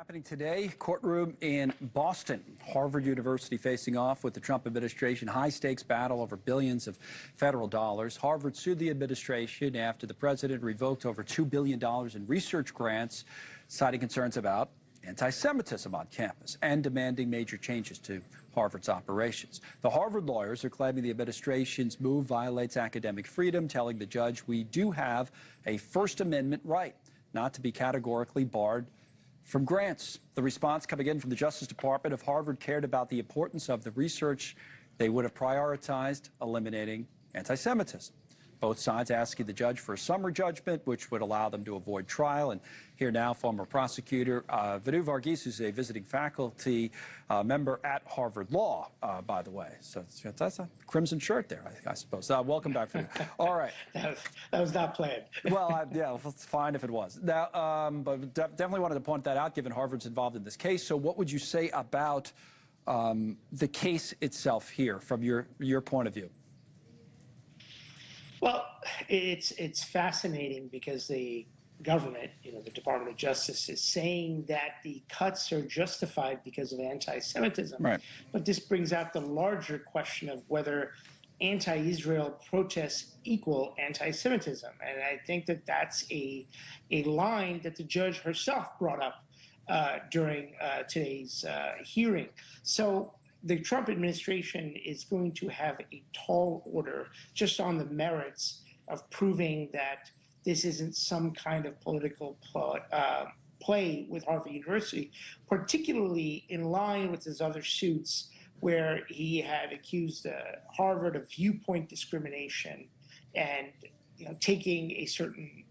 Happening today, courtroom in Boston. Harvard University facing off with the Trump administration. High-stakes battle over billions of federal dollars. Harvard sued the administration after the president revoked over $2 billion in research grants, citing concerns about anti-Semitism on campus and demanding major changes to Harvard's operations. The Harvard lawyers are claiming the administration's move violates academic freedom, telling the judge we do have a First Amendment right not to be categorically barred from grants. The response coming in from the Justice Department: if Harvard cared about the importance of the research, they would have prioritized eliminating anti-Semitism. Both sides asking the judge for a summary judgment, which would allow them to avoid trial. And here now, former prosecutor Vinoo, who's a visiting faculty member at Harvard Law, by the way. So that's a crimson shirt there, I suppose. Welcome back, Vinoo. All right. That was not planned. Well, yeah, it's fine if it was. Now, but definitely wanted to point that out, given Harvard's involved in this case. So what would you say about the case itself here, from your point of view? Well, it's fascinating because the government, the Department of Justice, is saying that the cuts are justified because of anti-Semitism. Right. But this brings out the larger question of whether anti-Israel protests equal anti-Semitism. And I think that that's a line that the judge herself brought up during today's hearing. So the Trump administration is going to have a tall order just on the merits of proving that this isn't some kind of political play with Harvard University, particularly in line with his other suits where he had accused Harvard of viewpoint discrimination and taking a certain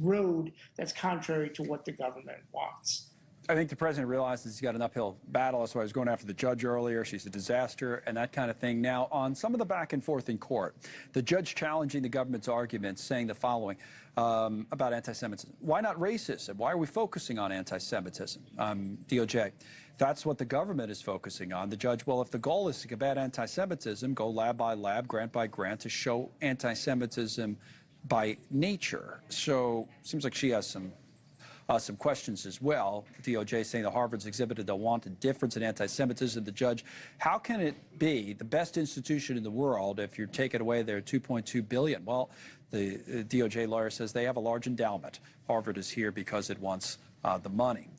road that's contrary to what the government wants. I think the president realizes he's got an uphill battle. That's why I was going after the judge earlier. She's a disaster and that kind of thing. Now, on some of the back and forth in court, the judge challenging the government's arguments, saying the following about anti-Semitism. Why not racism? Why are we focusing on anti-Semitism? DOJ. That's what the government is focusing on. The judge, well, if the goal is to combat anti-Semitism, go lab by lab, grant by grant, to show anti-Semitism by nature. So seems like she has some questions as well. DOJ saying that Harvard's exhibited a wanted difference in anti-Semitism. The judge, how can it be the best institution in the world if you're taking away their $2.2 billion? Well, the DOJ lawyer says they have a large endowment. Harvard is here because it wants the money.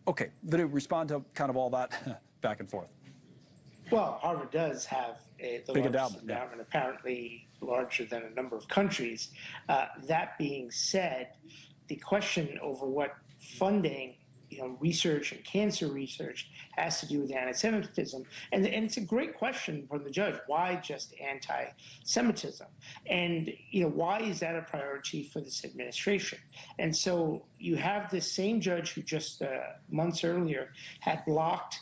Okay, Vinoo, respond to kind of all that back and forth. Well, Harvard does have the big largest endowment, apparently larger than a number of countries. That being said, the question over what funding, research and cancer research has to do with anti-Semitism. And it's a great question from the judge. Why just anti-Semitism? And, why is that a priority for this administration? And so you have this same judge who just months earlier had blocked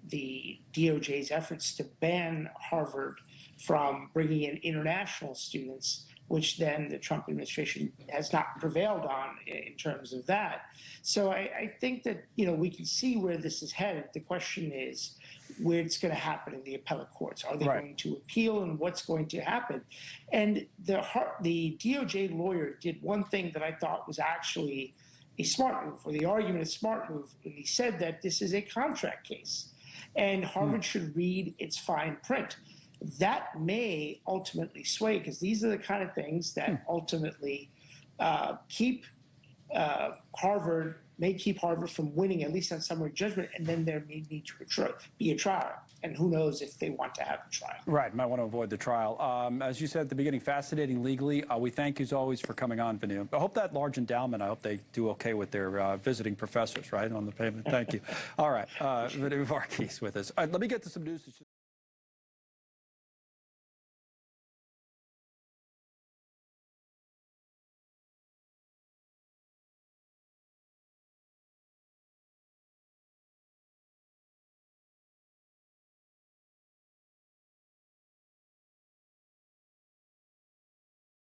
the DOJ's efforts to ban Harvard from bringing in international students, which then the Trump administration has not prevailed on in terms of that. So I think that, we can see where this is headed. The question is where it's going to happen in the appellate courts. Are they going to appeal, and what's going to happen? And the DOJ lawyer did one thing that I thought was actually a smart move, or the argument a smart move, when he said that this is a contract case and Harvard should read its fine print. That may ultimately sway, because these are the kind of things that ultimately keep Harvard from winning, at least on summary judgment, and then there may need to be a trial. And who knows if they want to have a trial. Right, might want to avoid the trial. As you said at the beginning, fascinating legally. We thank you as always for coming on, Vinoo. I hope that large endowment, I hope they do okay with their visiting professors, right, on the payment. Thank you. All right, Vinoo with us. All right, let me get to some news.